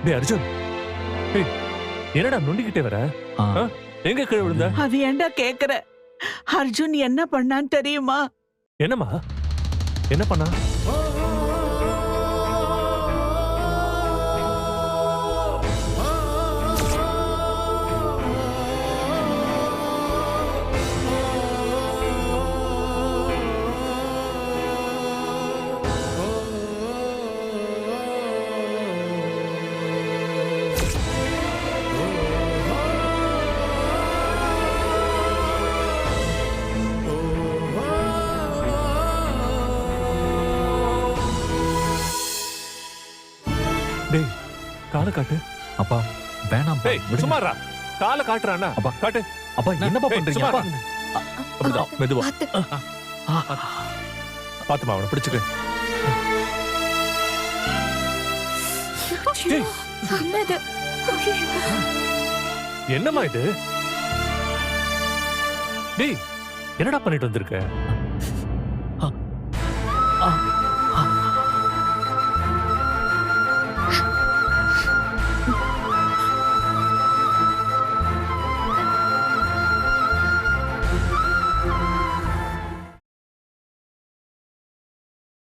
டேய் அர்ஜுன், டேய் என்னடா நொண்டிக்கிட்டே வர? எங்க கீழே விழுந்த? அது ஏன்டா கேக்குற? அர்ஜுன் என்ன பண்ணான்னு தெரியுமா? என்னம்மா என்ன பண்ணா? டேய் காலை காட்டு. அப்பா வேணாம். டேய் சும்மாடா. காலை காட்டுறானா? அப்பா காட்டு. அப்பா என்னப்பா பண்றீங்க? அப்பா அப்படிதான் மெதுவா. பாத்துமா அவனை பிடிச்சுக்க. டேய் என்னது? என்னம்மா இது? டேய் என்னடா பண்ணிட்டு வந்திருக்க?